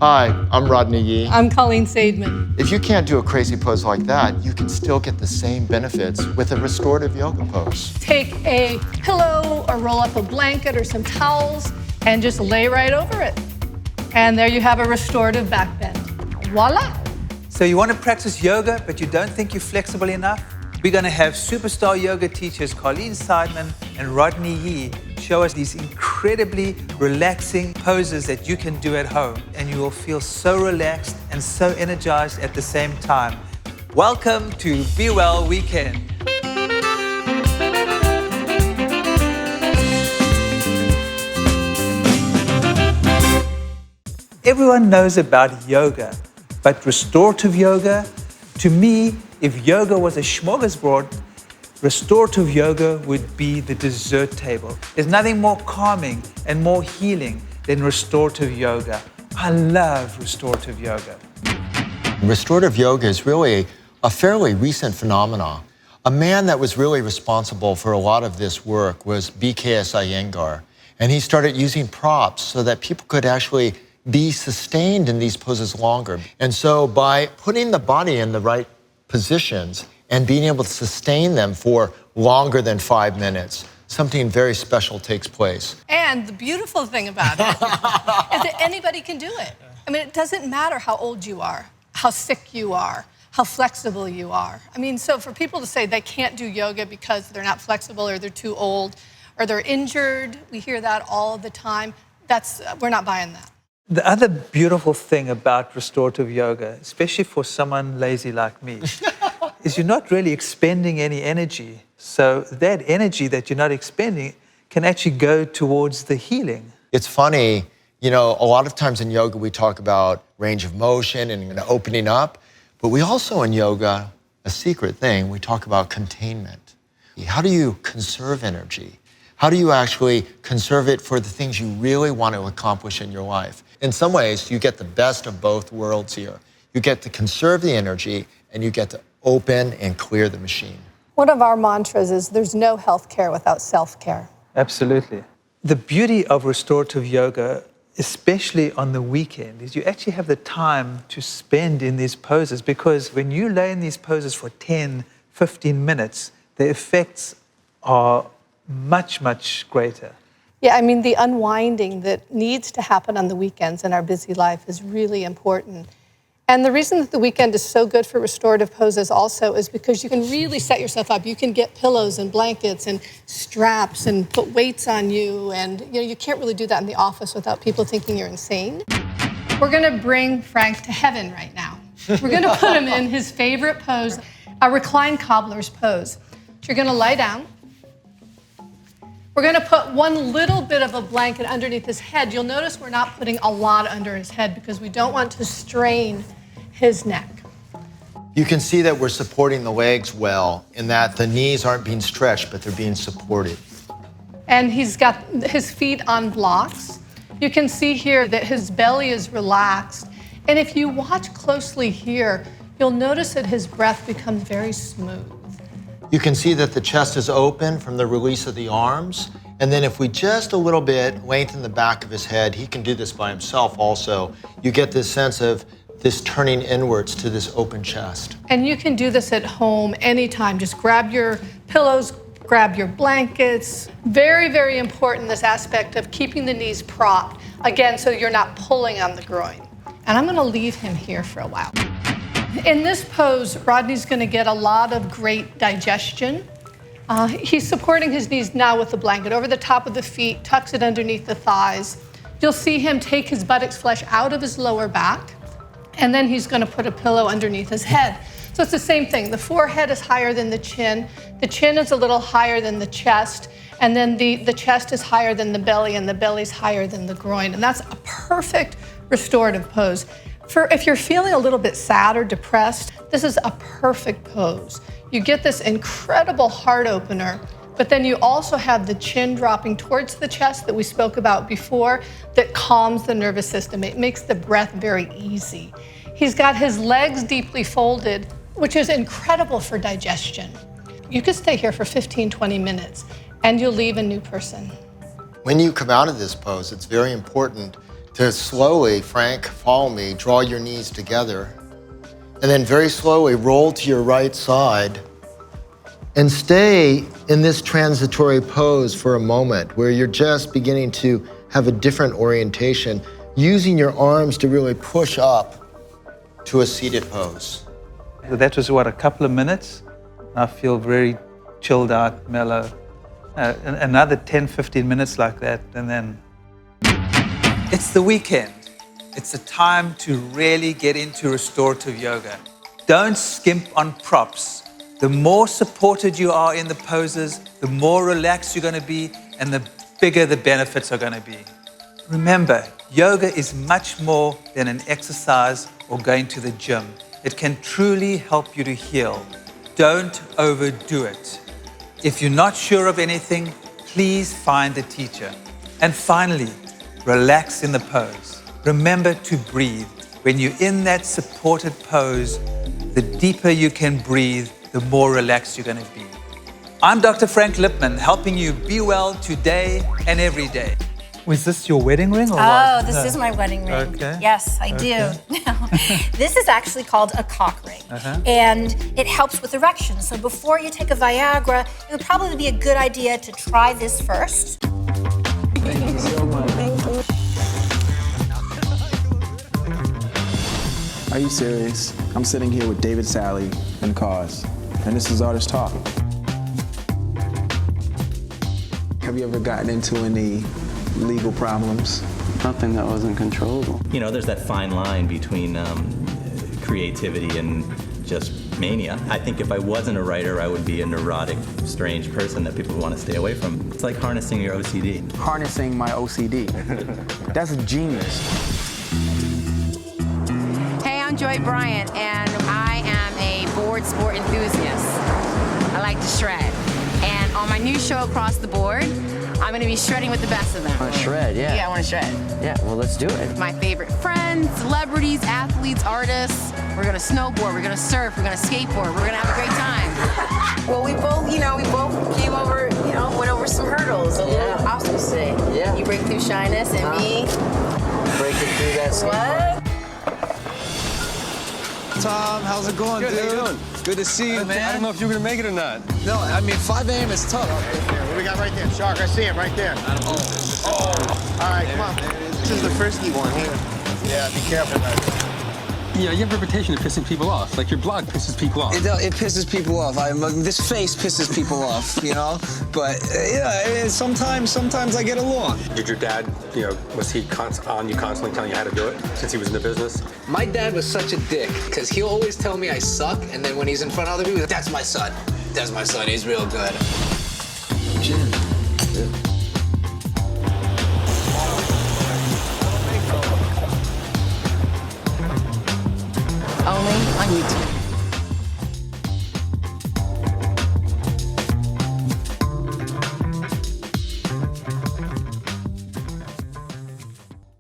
Hi, I'm Rodney Yee. I'm Colleen Saidman. If you can't do a crazy pose like that, you can still get the same benefits with a restorative yoga pose. Take a pillow or roll up a blanket or some towels and just lay right over it. And there you have a restorative back bend. Voila! So you want to practice yoga, but you don't think you're flexible enough? We're going to have superstar yoga teachers Colleen Saidman and Rodney Yee show us these incredibly relaxing poses that you can do at home, and you will feel so relaxed and so energized at the same time. Welcome to Be Well Weekend. Everyone knows about yoga, but restorative yoga, to me, if yoga was a smorgasbord, restorative yoga would be the dessert table. There's nothing more calming and more healing than restorative yoga. I love restorative yoga. Restorative yoga is really a fairly recent phenomenon. A man that was really responsible for a lot of this work was BKS Iyengar, and he started using props so that people could actually be sustained in these poses longer. And so by putting the body in the right positions and being able to sustain them for longer than 5 minutes, something very special takes place. And the beautiful thing about it is that anybody can do it. I mean, it doesn't matter how old you are, how sick you are, how flexible you are. I mean, so for people to say they can't do yoga because they're not flexible or they're too old or they're injured, we hear that all the time. We're not buying that. The other beautiful thing about restorative yoga, especially for someone lazy like me, is you're not really expending any energy. So that energy that you're not expending can actually go towards the healing. It's funny, you know, a lot of times in yoga we talk about range of motion and opening up, but we also in yoga, a secret thing, we talk about containment. How do you conserve energy? How do you actually conserve it for the things you really want to accomplish in your life? In some ways, you get the best of both worlds here. You get to conserve the energy and you get to open and clear the machine. One of our mantras is there's no health care without self-care. Absolutely. The beauty of restorative yoga, especially on the weekend, is you actually have the time to spend in these poses, because when you lay in these poses for 10, 15 minutes, the effects are much, much greater. Yeah, I mean, the unwinding that needs to happen on the weekends in our busy life is really important. And the reason that the weekend is so good for restorative poses also is because you can really set yourself up. You can get pillows and blankets and straps and put weights on you. And you can't really do that in the office without people thinking you're insane. We're gonna bring Frank to heaven right now. We're gonna put him in his favorite pose, a reclined cobbler's pose. So you're gonna lie down. We're gonna put one little bit of a blanket underneath his head. You'll notice we're not putting a lot under his head because we don't want to strain his neck. You can see that we're supporting the legs well in that the knees aren't being stretched, but they're being supported. And he's got his feet on blocks. You can see here that his belly is relaxed. And if you watch closely here, you'll notice that his breath becomes very smooth. You can see that the chest is open from the release of the arms. And then if we just a little bit lengthen the back of his head, he can do this by himself also. You get this sense of this turning inwards to this open chest. And you can do this at home anytime. Just grab your pillows, grab your blankets. Very, very important, this aspect of keeping the knees propped, again, so you're not pulling on the groin. And I'm gonna leave him here for a while. In this pose, Rodney's gonna get a lot of great digestion. He's supporting his knees now with the blanket over the top of the feet, tucks it underneath the thighs. You'll see him take his buttocks flesh out of his lower back, and then he's gonna put a pillow underneath his head. So it's the same thing. The forehead is higher than the chin is a little higher than the chest, and then the chest is higher than the belly, and the belly's higher than the groin. And that's a perfect restorative pose. If you're feeling a little bit sad or depressed, this is a perfect pose. You get this incredible heart opener, but then you also have the chin dropping towards the chest that we spoke about before that calms the nervous system. It makes the breath very easy. He's got his legs deeply folded, which is incredible for digestion. You could stay here for 15, 20 minutes and you'll leave a new person. When you come out of this pose, it's very important to slowly, Frank, follow me, draw your knees together, and then very slowly roll to your right side and stay in this transitory pose for a moment where you're just beginning to have a different orientation, using your arms to really push up to a seated pose. That was, what, a couple of minutes? I feel very chilled out, mellow. Another 10, 15 minutes like that, and then it's the weekend. It's the time to really get into restorative yoga. Don't skimp on props. The more supported you are in the poses, the more relaxed you're going to be, and the bigger the benefits are going to be. Remember, yoga is much more than an exercise or going to the gym. It can truly help you to heal. Don't overdo it. If you're not sure of anything, please find a teacher. And finally, relax in the pose. Remember to breathe. When you're in that supported pose, the deeper you can breathe, the more relaxed you're going to be. I'm Dr. Frank Lipman, helping you be well today and every day. Was this your wedding ring? Or Oh, this is my wedding ring. Okay. Yes, I do. This is actually called a cock ring, and it helps with erections. So before you take a Viagra, it would probably be a good idea to try this first. Thank you so much. Are you serious? I'm sitting here with David Sally and Cause, and this is Artist Talk. Have you ever gotten into any legal problems? Nothing that wasn't controllable. You know, there's that fine line between creativity and just mania. I think if I wasn't a writer, I would be a neurotic, strange person that people would want to stay away from. It's like harnessing your OCD. Harnessing my OCD. That's a genius. Hey, I'm Joy Bryant, and I am a board sport enthusiast. I like to shred. And on my new show, Across the Board, I'm going to be shredding with the best of them. Want to shred, yeah. Yeah, I want to shred. Yeah, well, let's do it. My favorite friends, celebrities, athletes, artists. We're going to snowboard, we're going to surf, we're going to skateboard, we're going to have a great time. Well, we both came over, went over some hurdles, a little obstacles today. Yeah. You break through shyness, and me. Breaking through that skin. What? Tom, how's it going, Good, dude? how you doing? Good to see you, man. I don't know if you're gonna make it or not. No, I mean, 5 a.m. is tough. What do we got right there? Shark, I see him right there. Oh. All right, come on. This is the frisky one here. Yeah, be careful, guys. You know, you have a reputation of pissing people off. Like your blog pisses people off. It pisses people off. This face pisses people off, But, sometimes I get along. Did your dad, was he on you constantly telling you how to do it since he was in the business? My dad was such a dick, because he'll always tell me I suck, and then when he's in front of other people, that's my son. That's my son, he's real good. Jim.